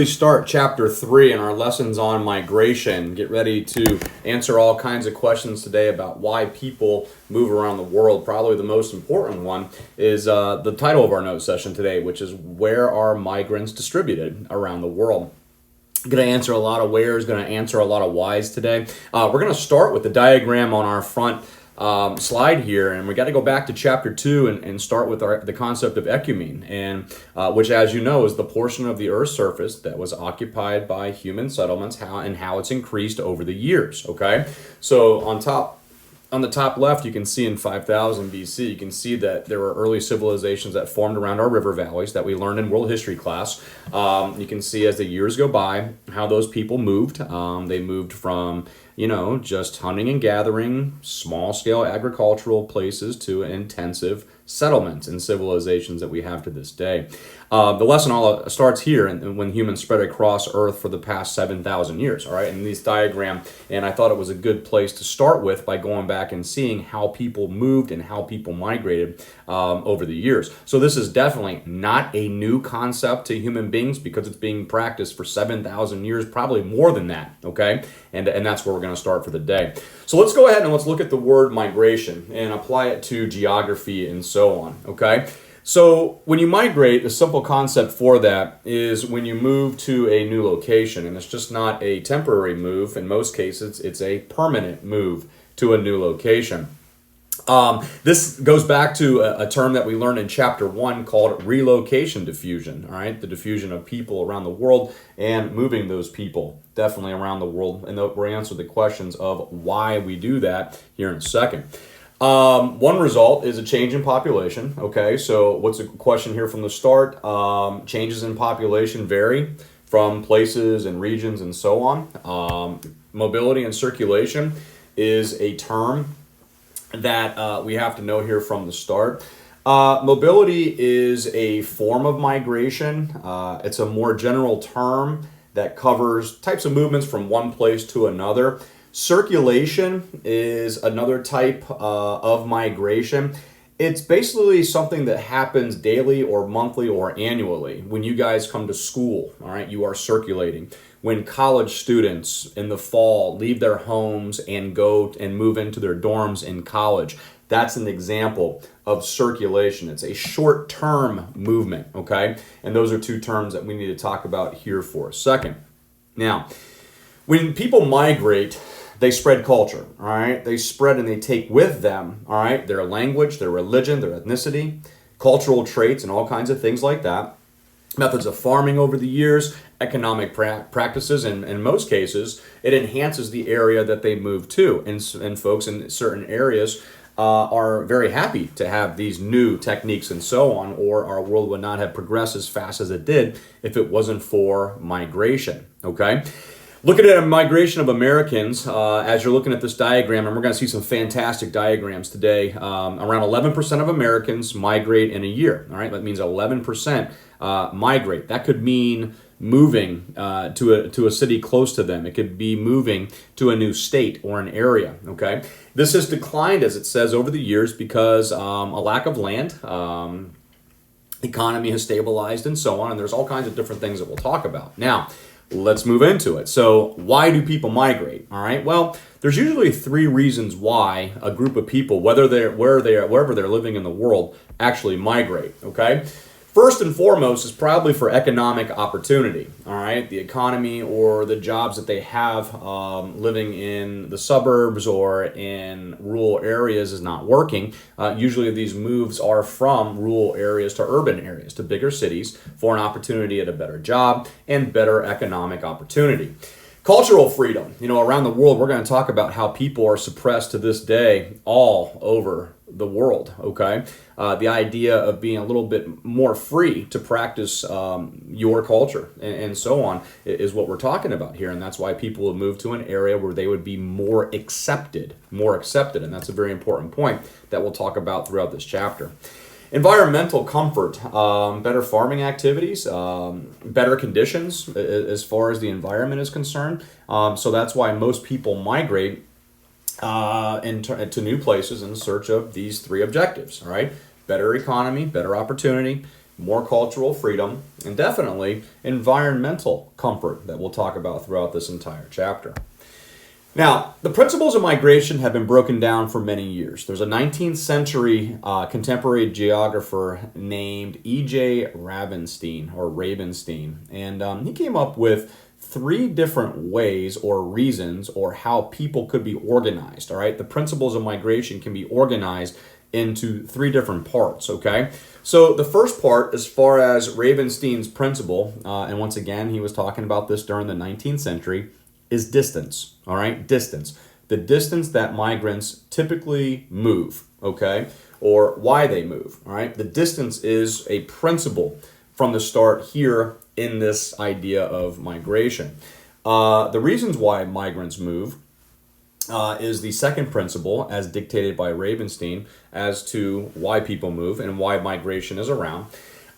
We start chapter 3 in our lessons on migration. Get ready to answer all kinds of questions today about why people move around the world. Probably the most important one is the title of our note session today, which is Where Are Migrants Distributed Around the World? Going to answer a lot of wheres, going to answer a lot of whys today. We're going to start with the diagram on our front slide here, and we got to go back to chapter 2 and start with the concept of ecumene, and which, as you know, is the portion of the Earth's surface that was occupied by human settlements, how it's increased over the years. Okay, so on the top left, you can see in 5000 BC, you can see that there were early civilizations that formed around our river valleys that we learned in world history class. You can see as the years go by how those people moved. They moved from just hunting and gathering, small-scale agricultural places to intensive settlements and civilizations that we have to this day. The lesson all starts here when humans spread across Earth for the past 7,000 years, all right, in this diagram, and I thought it was a good place to start with by going back and seeing how people moved and how people migrated over the years. So this is definitely not a new concept to human beings because it's being practiced for 7,000 years, probably more than that, okay, and that's where we're going to start for the day. So let's go ahead and let's look at the word migration and apply it to geography and so on, okay? So when you migrate, the simple concept for that is when you move to a new location, and it's just not a temporary move. In most cases, it's a permanent move to a new location. This goes back to a term that we learned in chapter 1 called relocation diffusion, all right? The diffusion of people around the world and moving those people definitely around the world. And we'll answer the questions of why we do that here in a second. One result is a change in population. Okay, so what's the question here from the start? Changes in population vary from places and regions and so on. Mobility and circulation is a term that we have to know here from the start. Mobility is a form of migration. It's a more general term that covers types of movements from one place to another. Circulation is another type of migration. It's basically something that happens daily or monthly or annually. When you guys come to school, all right, you are circulating. When college students in the fall leave their homes and go and move into their dorms in college, that's an example of circulation. It's a short-term movement, okay? And those are two terms that we need to talk about here for a second. Now, when people migrate, they spread culture, all right? They spread and they take with them, all right, their language, their religion, their ethnicity, cultural traits, and all kinds of things like that. Methods of farming over the years, economic practices, and in most cases, it enhances the area that they move to. And folks in certain areas are very happy to have these new techniques and so on, or our world would not have progressed as fast as it did if it wasn't for migration, okay? Looking at a migration of Americans, as you're looking at this diagram, and we're going to see some fantastic diagrams today, around 11% of Americans migrate in a year. All right, that means 11% migrate. That could mean moving to a city close to them. It could be moving to a new state or an area. Okay, this has declined, as it says, over the years because a lack of land. Economy has stabilized and so on, and there's all kinds of different things that we'll talk about. Now, let's move into it. So why do people migrate? All right. Well, there's usually 3 reasons why a group of people, wherever they're living in the world, actually migrate. Okay. First and foremost is probably for economic opportunity, all right? The economy or the jobs that they have living in the suburbs or in rural areas is not working. Usually these moves are from rural areas to urban areas, to bigger cities for an opportunity at a better job and better economic opportunity. Cultural freedom. Around the world, we're going to talk about how people are suppressed to this day all over the world, okay? The idea of being a little bit more free to practice your culture and so on is what we're talking about here, and that's why people have moved to an area where they would be more accepted, and that's a very important point that we'll talk about throughout this chapter. Environmental comfort, better farming activities, better conditions as far as the environment is concerned. So that's why most people migrate to new places in search of these 3 objectives, all right? Better economy, better opportunity, more cultural freedom, and definitely environmental comfort that we'll talk about throughout this entire chapter. Now, the principles of migration have been broken down for many years. There's a 19th century contemporary geographer named E.J. Ravenstein, and he came up with 3 different ways or reasons or how people could be organized, all right? The principles of migration can be organized into 3 different parts, okay? So the first part, as far as Ravenstein's principle, and once again, he was talking about this during the 19th century, is distance, all right? Distance. The distance that migrants typically move, okay? Or why they move, all right? The distance is a principle from the start here in this idea of migration. The reasons why migrants move is the second principle as dictated by Ravenstein as to why people move and why migration is around.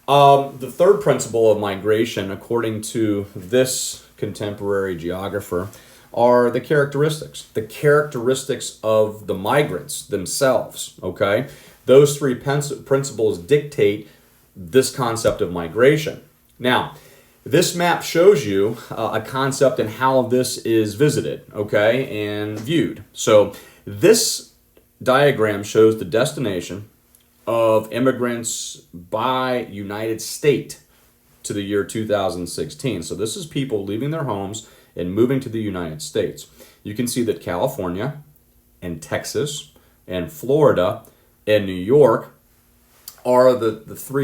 The third principle of migration, according to this contemporary geographer, are the characteristics of the migrants themselves, okay? Those 3 principles dictate this concept of migration. Now, this map shows you a concept and how this is visited, okay, and viewed. So this diagram shows the destination of immigrants by United State to the year 2016. So this is people leaving their homes and moving to the United States. You can see that California and Texas and Florida and New York are the 4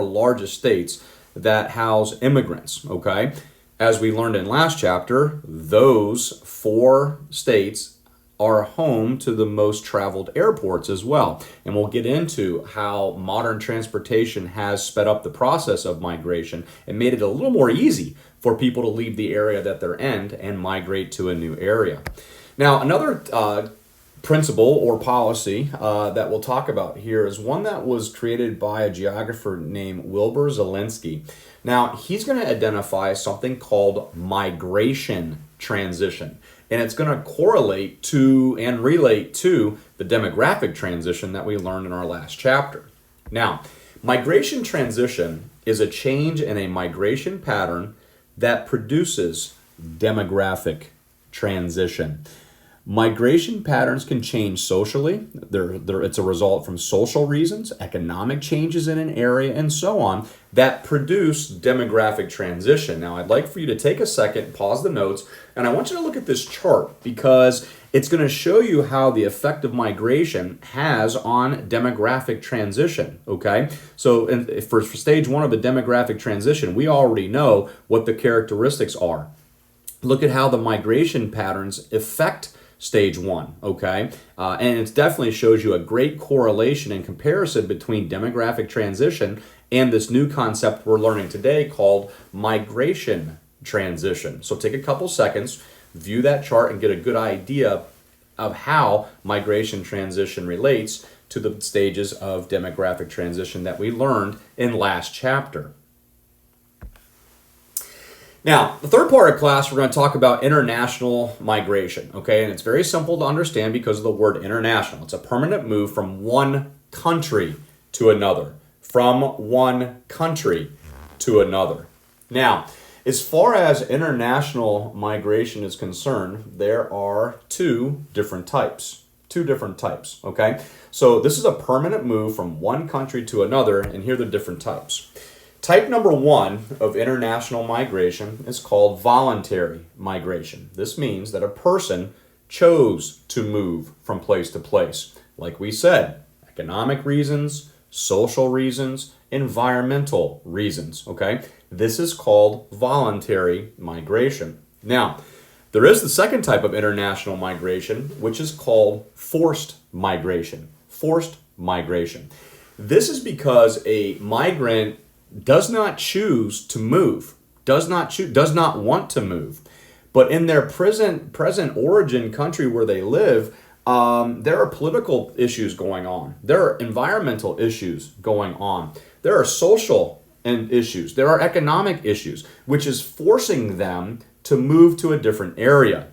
largest states that house immigrants, okay? As we learned in last chapter, those 4 states are home to the most traveled airports as well. And we'll get into how modern transportation has sped up the process of migration and made it a little more easy for people to leave the area that they're in and migrate to a new area. Now, another principle or policy that we'll talk about here is one that was created by a geographer named Wilbur Zielinski. Now, he's going to identify something called migration transition, and it's going to correlate to and relate to the demographic transition that we learned in our last chapter. Now, migration transition is a change in a migration pattern that produces demographic transition. Migration patterns can change socially. It's a result from social reasons, economic changes in an area, and so on that produce demographic transition. Now, I'd like for you to take a second, pause the notes, and I want you to look at this chart because it's going to show you how the effect of migration has on demographic transition, okay? So for stage 1 of the demographic transition, we already know what the characteristics are. Look at how the migration patterns affect stage 1, okay? And it definitely shows you a great correlation and comparison between demographic transition and this new concept we're learning today called migration transition. So take a couple seconds, view that chart, and get a good idea of how migration transition relates to the stages of demographic transition that we learned in last chapter. Now, the third part of class, we're going to talk about international migration, okay? And it's very simple to understand because of the word international. It's a permanent move from one country to another. From one country to another. Now, as far as international migration is concerned, there are 2 different types. 2 different types, okay? So this is a permanent move from one country to another, and here are the different types. Type number 1 of international migration is called voluntary migration. This means that a person chose to move from place to place. Like we said, economic reasons, social reasons, environmental reasons, okay? This is called voluntary migration. Now, there is the second type of international migration, which is called forced migration. Forced migration. This is because a migrant does not choose to move, does not want to move. But in their present origin country where they live, there are political issues going on. There are environmental issues going on. There are social issues. There are economic issues, which is forcing them to move to a different area.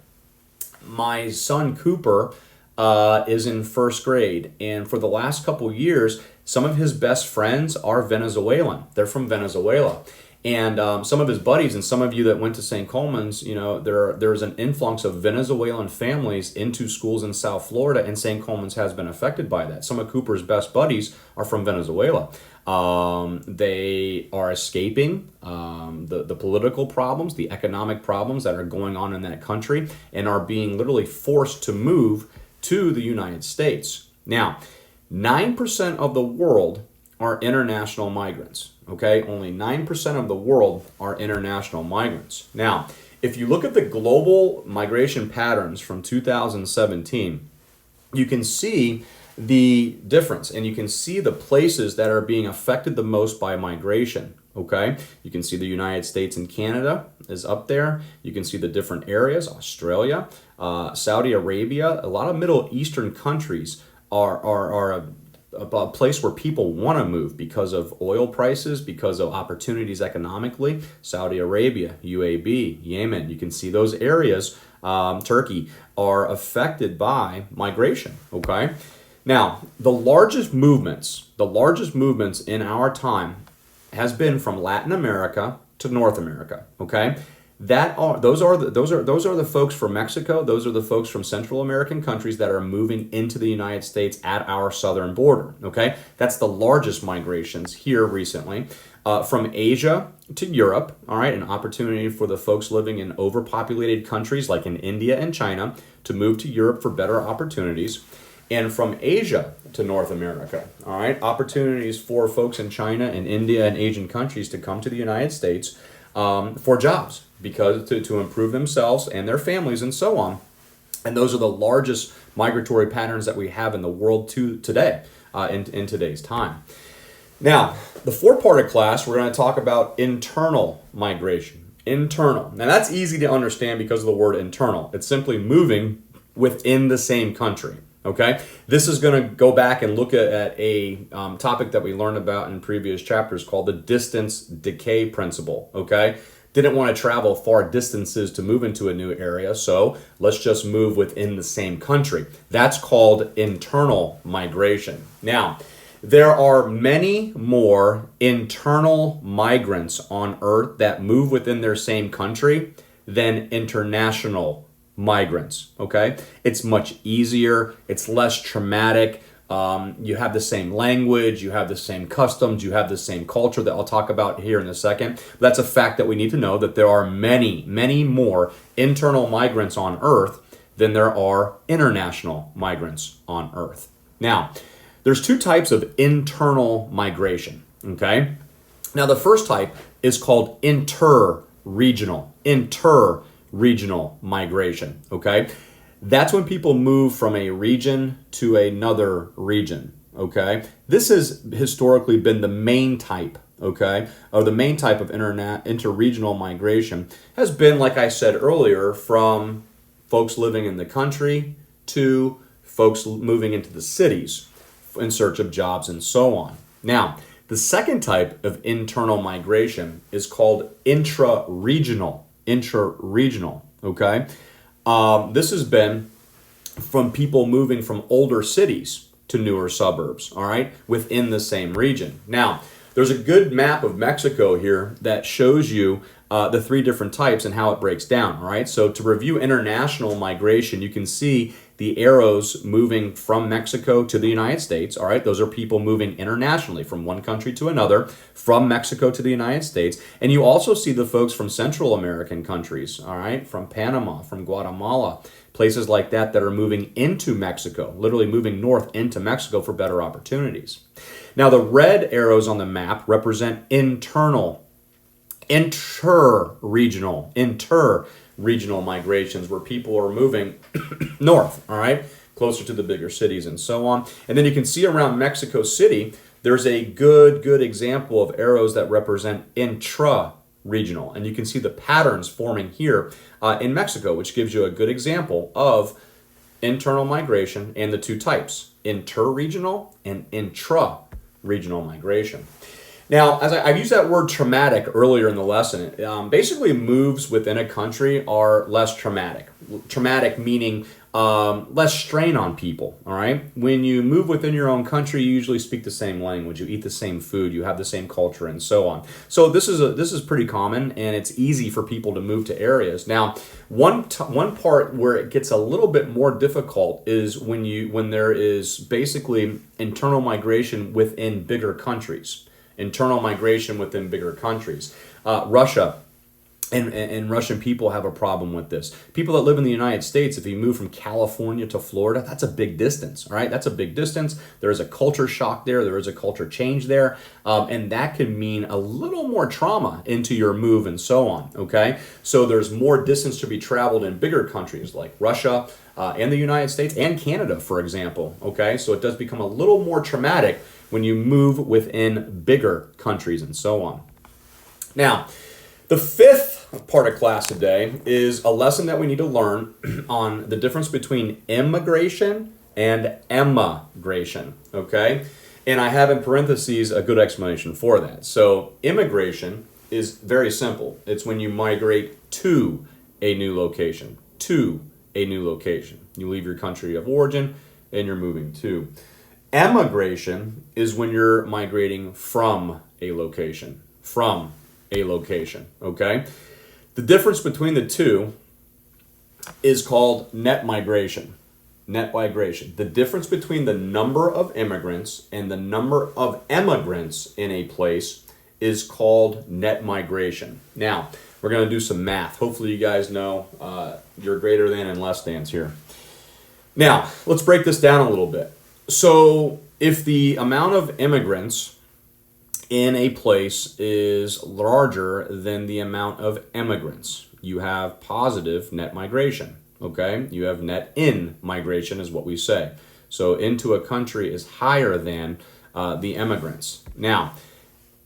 My son Cooper is in first grade. And for the last couple years, some of his best friends are Venezuelan. They're from Venezuela. And some of his buddies, and some of you that went to St. Coleman's, there's an influx of Venezuelan families into schools in South Florida, and St. Coleman's has been affected by that. Some of Cooper's best buddies are from Venezuela. They are escaping the political problems, the economic problems that are going on in that country, and are being literally forced to move to the United States. Now, 9% of the world are international migrants. Okay, only 9% of the world are international migrants. Now, if you look at the global migration patterns from 2017, you can see the difference, and you can see the places that are being affected the most by migration. Okay, you can see the United States and Canada is up there. You can see the different areas, Australia, Saudi Arabia. A lot of Middle Eastern countries are a place where people want to move because of oil prices, because of opportunities economically. Saudi Arabia, UAE, Yemen, you can see those areas, Turkey, are affected by migration, okay? Now, the largest movements in our time has been from Latin America to North America, okay? Those are the folks from Mexico. Those are the folks from Central American countries that are moving into the United States at our southern border. Okay, that's the largest migrations here recently. From Asia to Europe. All right, an opportunity for the folks living in overpopulated countries like in India and China to move to Europe for better opportunities. And from Asia to North America. All right, opportunities for folks in China and India and Asian countries to come to the United States for jobs, because to improve themselves and their families and so on. And those are the largest migratory patterns that we have in the world today, in today's time. Now, the four-parted class, we're going to talk about internal migration. Internal. Now, that's easy to understand because of the word internal. It's simply moving within the same country. Okay, this is going to go back and look at a topic that we learned about in previous chapters called the distance decay principle. Okay, didn't want to travel far distances to move into a new area, so let's just move within the same country. That's called internal migration. Now, there are many more internal migrants on Earth that move within their same country than international migrants, okay? It's much easier, it's less traumatic, you have the same language, you have the same customs, you have the same culture that I'll talk about here in a second. But that's a fact that we need to know, that there are many, many more internal migrants on Earth than there are international migrants on Earth. Now, there's two types of internal migration, okay? Now, the first type is called inter-regional migration, okay? That's when people move from a region to another region, okay? This has historically been the main type, okay? Or the main type of interregional migration has been, like I said earlier, from folks living in the country to folks moving into the cities in search of jobs and so on. Now, the second type of internal migration is called intra-regional, okay? This has been from people moving from older cities to newer suburbs, all right, within the same region. Now, there's a good map of Mexico here that shows you the three different types and how it breaks down, all right? So to review international migration, you can see the arrows moving from Mexico to the United States, all right? Those are people moving internationally from one country to another, from Mexico to the United States. And you also see the folks from Central American countries, all right? From Panama, from Guatemala, places like that that are moving into Mexico, literally moving north into Mexico for better opportunities. Now, the red arrows on the map represent interregional migrations, where people are moving north, all right, closer to the bigger cities and so on. And then you can see around Mexico City, there's a good example of arrows that represent intra-regional. And you can see the patterns forming here in Mexico, which gives you a good example of internal migration and the two types, interregional and intra-regional migration. Now, as I've used that word traumatic earlier in the lesson, basically moves within a country are less traumatic. Traumatic meaning less strain on people, all right? When you move within your own country, you usually speak the same language, you eat the same food, you have the same culture, and so on. So this is pretty common, and it's easy for people to move to areas. Now, one part where it gets a little bit more difficult is when there is basically internal migration within bigger countries. Internal migration within bigger countries. Russia. And Russian people have a problem with this. People that live in the United States, if you move from California to Florida, that's a big distance, right? That's a big distance. There is a culture shock there. There is a culture change there. And that can mean a little more trauma into your move and so on, okay? So there's more distance to be traveled in bigger countries like Russia and the United States and Canada, for example, okay? So it does become a little more traumatic when you move within bigger countries and so on. Now, the fifth part of class today is a lesson that we need to learn on the difference between immigration and emigration, okay? And I have in parentheses a good explanation for that. So immigration is very simple. It's when you migrate to a new location, to a new location. You leave your country of origin and you're moving to. Emigration is when you're migrating from a location, okay? The difference between the two is called net migration. Net migration. The difference between the number of immigrants and the number of emigrants in a place is called net migration. Now, we're going to do some math. Hopefully you guys know your greater than and less thans here. Now, let's break this down a little bit. So, if the amount of immigrants in a place is larger than the amount of immigrants, you have positive net migration, okay? You have net in migration is what we say. So into a country is higher than the immigrants. Now,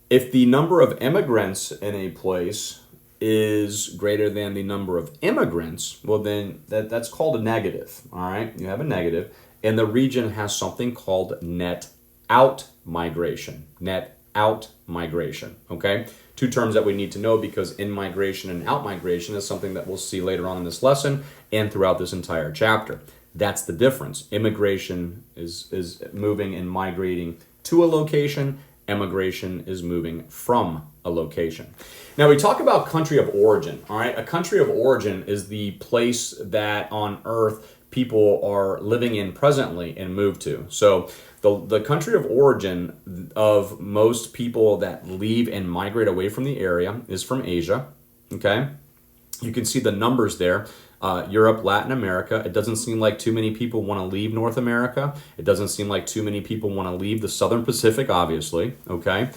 if the number of immigrants in a place is greater than the number of immigrants, well then that's called a negative, all right? You have a negative, and the region has something called net out migration, net out migration, okay? Two terms that we need to know because in migration and out migration is something that we'll see later on in this lesson and throughout this entire chapter. That's the difference. Immigration is moving and migrating to a location. Emigration is moving from a location. Now we talk about country of origin, all right? A country of origin is the place that on earth people are living in presently and move to. So the country of origin of most people that leave and migrate away from the area is from Asia, okay? You can see the numbers there. Europe, Latin America. It doesn't seem like too many people want to leave North America. It doesn't seem like too many people want to leave the Southern Pacific, obviously, okay?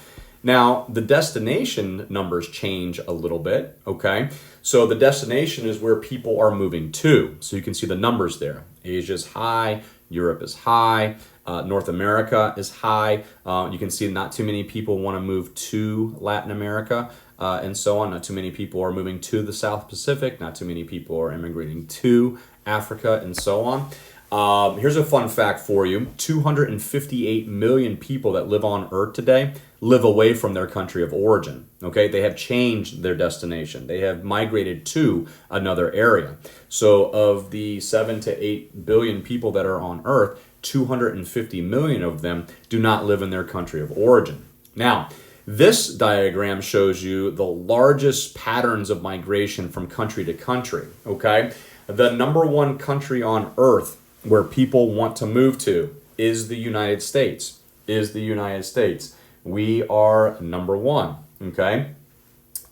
Now, the destination numbers change a little bit, okay? So the destination is where people are moving to. So you can see the numbers there. Asia is high, Europe is high, North America is high. You can see not too many people want to move to Latin America and so on. Not too many people are moving to the South Pacific. Not too many people are immigrating to Africa and so on. Here's a fun fact for you. 258 million people that live on Earth today live away from their country of origin. Okay, they have changed their destination. They have migrated to another area. So of the 7 to 8 billion people that are on Earth, 250 million of them do not live in their country of origin. Now, this diagram shows you the largest patterns of migration from country to country, okay? The number one country on Earth where people want to move to is the United States, We are number one, okay?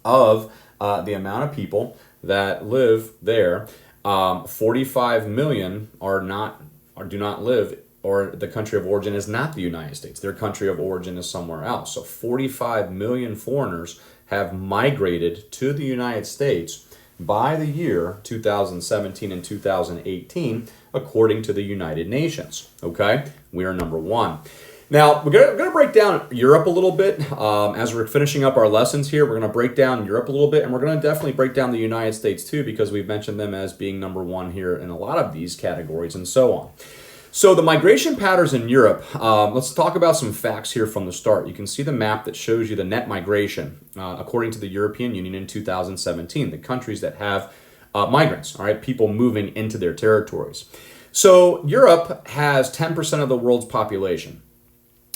Of the amount of people that live there, 45 million do not live, or the country of origin is not the United States. Their country of origin is somewhere else. So 45 million foreigners have migrated to the United States by the year 2017 and 2018, according to the United Nations. Okay, we are number one. Now, we're going to break down Europe a little bit. As we're finishing up our lessons here, we're going to break down Europe a little bit, and we're going to definitely break down the United States too, because we've mentioned them as being number one here in a lot of these categories and so on. So the migration patterns in Europe, let's talk about some facts here from the start. You can see the map that shows you the net migration according to the European Union in 2017, the countries that have migrants, all right, people moving into their territories. So Europe has 10% of the world's population.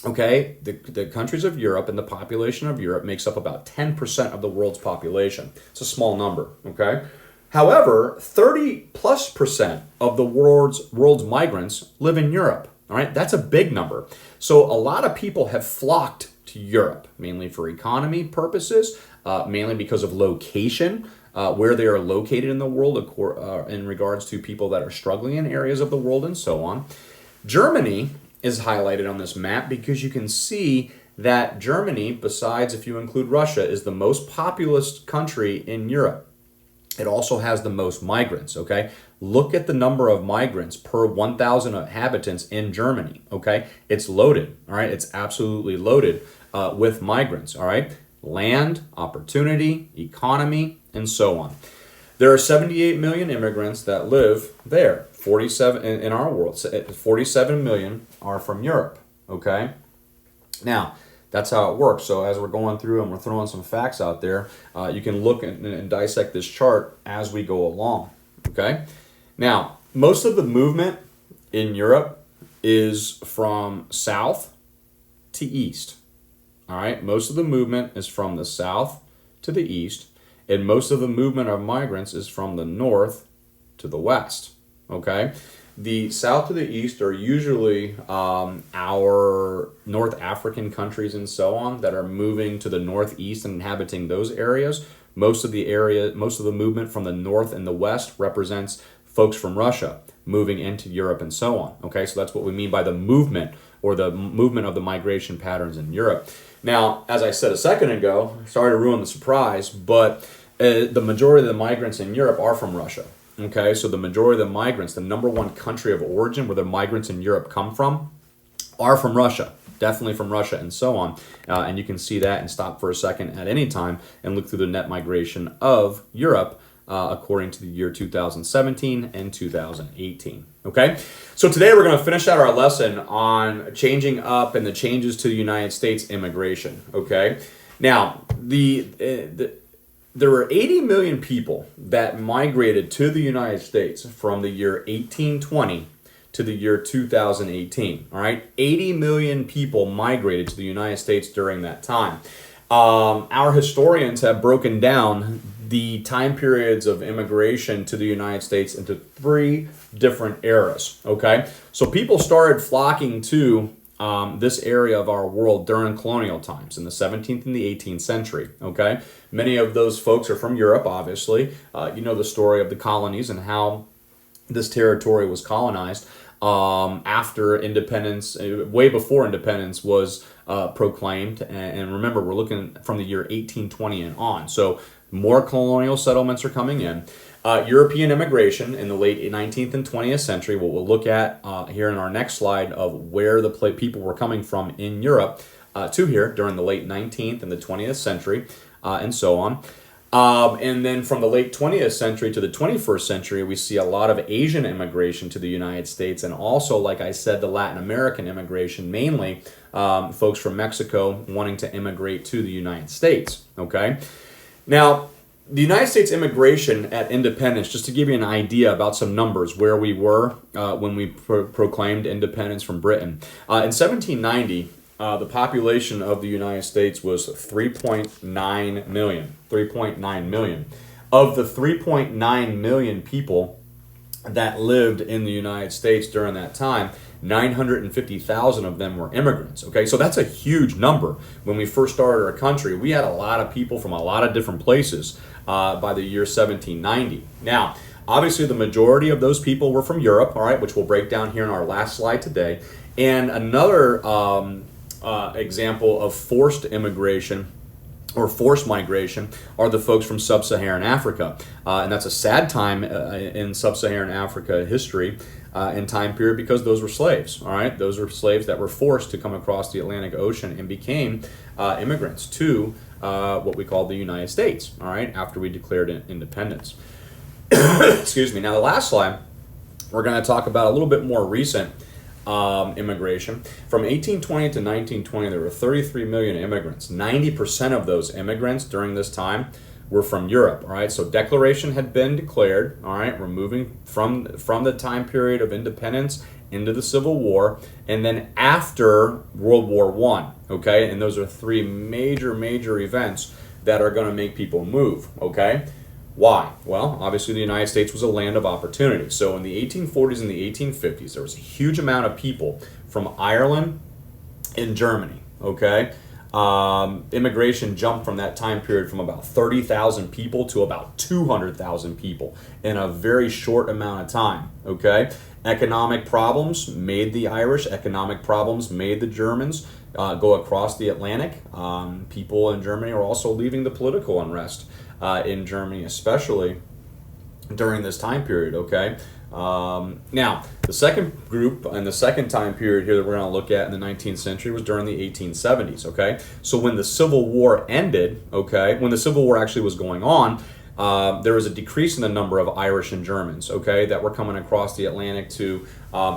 Okay, the countries of Europe and the population of Europe makes up about 10% of the world's population. It's a small number, okay? However, 30+% of the world's migrants live in Europe, all right? That's a big number. So a lot of people have flocked to Europe, mainly for economy purposes, mainly because of location, where they are located in the world in regards to people that are struggling in areas of the world and so on. Germany is highlighted on this map because you can see that Germany, besides if you include Russia, is the most populous country in Europe. It also has the most migrants, okay? Look at the number of migrants per 1,000 inhabitants in Germany, okay? It's loaded, all right? It's absolutely loaded with migrants, all right? Land, opportunity, economy, and so on. There are 78 million immigrants that live there. 47 in our world. 47 million are from Europe. Okay. Now that's how it works. So as we're going through and we're throwing some facts out there, you can look and dissect this chart as we go along. Okay. Now most of the movement in Europe is from south to east. All right. Most of the movement is from the south to the east. And most of the movement of migrants is from the north to the west, okay? The south to the east are usually our North African countries and so on that are moving to the northeast and inhabiting those areas. Most of the movement from the north and the west represents folks from Russia moving into Europe and so on, okay? So that's what we mean by the movement or the movement of the migration patterns in Europe. Now, as I said a second ago, sorry to ruin the surprise, but the majority of the migrants in Europe are from Russia. Okay, so the majority of the migrants, the number one country of origin where the migrants in Europe come from, are from Russia. Definitely from Russia and so on. And you can see that and stop for a second at any time and look through the net migration of Europe according to the year 2017 and 2018. Okay, so today we're going to finish out our lesson on changing up and the changes to the United States immigration. Okay, now there were 80 million people that migrated to the United States from the year 1820 to the year 2018. All right, 80 million people migrated to the United States during that time. Our historians have broken down the time periods of immigration to the United States into 3 different eras. Okay, so people started flocking to this area of our world during colonial times in the 17th and the 18th century, okay? Many of those folks are from Europe, obviously. You know the story of the colonies and how this territory was colonized after independence, way before independence was proclaimed. And remember, we're looking from the year 1820 and on. So more colonial settlements are coming in. European immigration in the late 19th and 20th century, what we'll look at here in our next slide of where the people were coming from in Europe to here during the late 19th and the 20th century and so on. And then from the late 20th century to the 21st century, we see a lot of Asian immigration to the United States and also, like I said, the Latin American immigration, mainly folks from Mexico wanting to immigrate to the United States, okay? Now, the United States immigration at independence, just to give you an idea about some numbers where we were when we proclaimed independence from Britain. In 1790, the population of the United States was 3.9 million. 3.9 million. Of the 3.9 million people that lived in the United States during that time, 950,000 of them were immigrants. Okay, so that's a huge number. When we first started our country, we had a lot of people from a lot of different places by the year 1790. Now, obviously, the majority of those people were from Europe, all right, which we'll break down here in our last slide today. And another example of forced immigration or forced migration are the folks from sub-Saharan Africa. And that's a sad time in sub-Saharan Africa history and time period because those were slaves, all right? Those were slaves that were forced to come across the Atlantic Ocean and became immigrants to what we call the United States, all right, after we declared independence. Excuse me. Now, the last slide, we're going to talk about a little bit more recent immigration. From 1820 to 1920, there were 33 million immigrants. 90% of those immigrants during this time were from Europe. All right, so declaration had been declared. All right, we're moving from the time period of independence into the Civil War, and then after World War One. Okay, and those are three major events that are going to make people move. Okay. Why? Well, obviously the United States was a land of opportunity. So in the 1840s and the 1850s, there was a huge amount of people from Ireland and Germany, okay? Immigration jumped from that time period from about 30,000 people to about 200,000 people in a very short amount of time, okay? Economic problems made the Irish, economic problems made the Germans go across the Atlantic. People in Germany are also leaving the political unrest in Germany, especially during this time period, okay? Now, the second group and the second time period here that we're going to look at in the 19th century was during the 1870s, okay? So when the Civil War ended, okay, when the Civil War actually was going on, there was a decrease in the number of Irish and Germans, okay, that were coming across the Atlantic to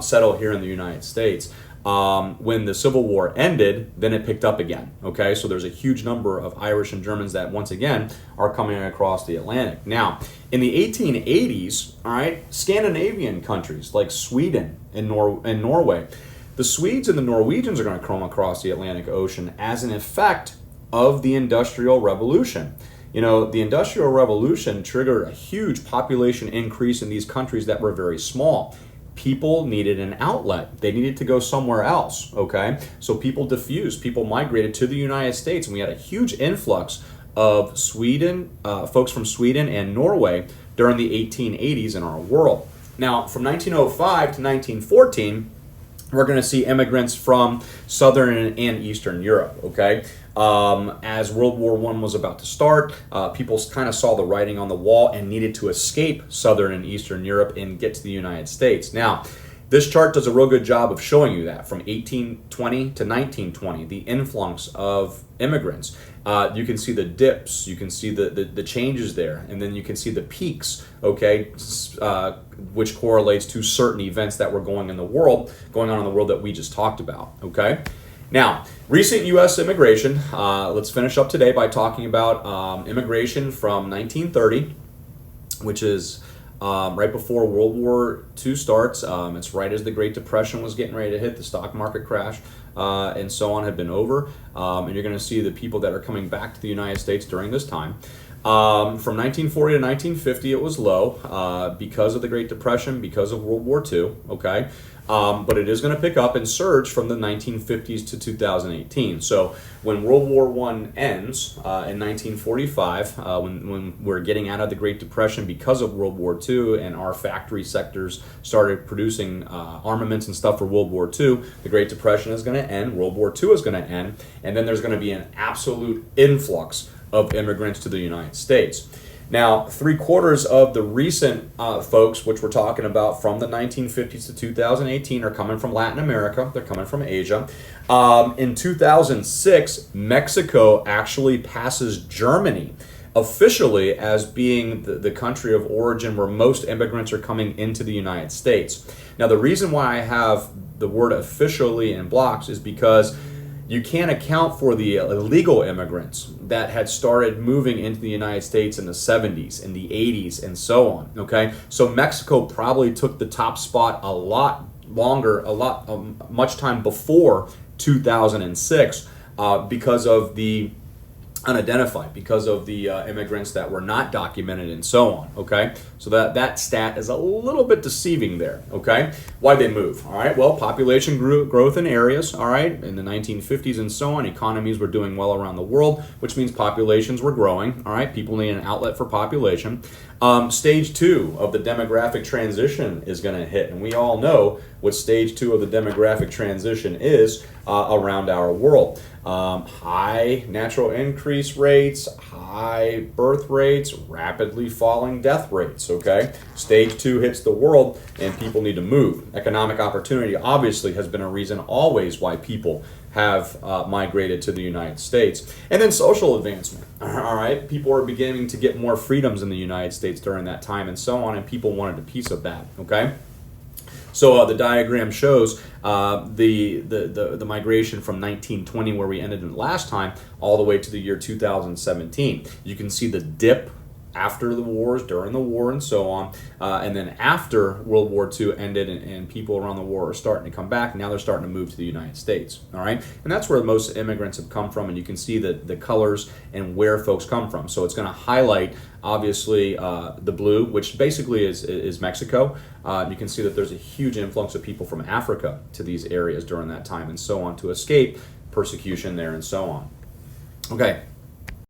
settle here in the United States. When the Civil War ended, then it picked up again, okay? So there's a huge number of Irish and Germans that, once again, are coming across the Atlantic. Now, in the 1880s, all right, Scandinavian countries like Sweden and Norway, the Swedes and the Norwegians are going to come across the Atlantic Ocean as an effect of the Industrial Revolution. You know, the Industrial Revolution triggered a huge population increase in these countries that were very small. People needed an outlet. They needed to go somewhere else, okay? So people diffused. People migrated to the United States, and we had a huge influx of folks from Sweden and Norway during the 1880s in our world. Now, from 1905 to 1914, we're going to see immigrants from Southern and Eastern Europe, okay? As World War I was about to start, people kind of saw the writing on the wall and needed to escape Southern and Eastern Europe and get to the United States. Now, this chart does a real good job of showing you that from 1820 to 1920, the influx of immigrants. You can see the dips, you can see the changes there, and then you can see the peaks, okay, which correlates to certain events that were going on in the world that we just talked about, okay? Now, recent U.S. immigration, let's finish up today by talking about immigration from 1930, which is right before World War II starts. It's right as the Great Depression was getting ready to hit, the stock market crash and so on had been over. And you're going to see the people that are coming back to the United States during this time. From 1940 to 1950, it was low because of the Great Depression, because of World War II, okay? But it is going to pick up and surge from the 1950s to 2018. So when World War I ends in 1945, when we're getting out of the Great Depression because of World War II and our factory sectors started producing armaments and stuff for World War II, the Great Depression is going to end, World War II is going to end, and then there's going to be an absolute influx of immigrants to the United States. Now, 3/4 of the recent folks, which we're talking about from the 1950s to 2018, are coming from Latin America. They're coming from Asia. In 2006, Mexico actually passes Germany officially as being the country of origin where most immigrants are coming into the United States. Now, the reason why I have the word officially in blocks is because you can't account for the illegal immigrants that had started moving into the United States in the 70s, in the 80s, and so on, okay? So Mexico probably took the top spot a lot longer, much time before 2006 because of the unidentified, because of the immigrants that were not documented and so on, okay? So that stat is a little bit deceiving there, okay? Why'd they move? All right, well, population growth in areas, all right, in the 1950s and so on, economies were doing well around the world, which means populations were growing, all right? People need an outlet for population. Stage 2 of the demographic transition is going to hit, and we all know what stage 2 of the demographic transition is around our world. High natural increase rates, high birth rates, rapidly falling death rates, okay? Stage 2 hits the world and people need to move. Economic opportunity obviously has been a reason always why people have migrated to the United States. And then social advancement, all right? People are beginning to get more freedoms in the United States during that time and so on, and people wanted a piece of that, okay? So the diagram shows the migration from 1920, where we ended in last time, all the way to the year 2017. You can see the dip after the wars, during the war, and so on. And then after World War II ended and people around the war are starting to come back, now they're starting to move to the United States. All right? And that's where most immigrants have come from, and you can see the colors and where folks come from. So it's going to highlight, obviously, the blue, which basically is Mexico. You can see that there's a huge influx of people from Africa to these areas during that time and so on to escape persecution there and so on. Okay.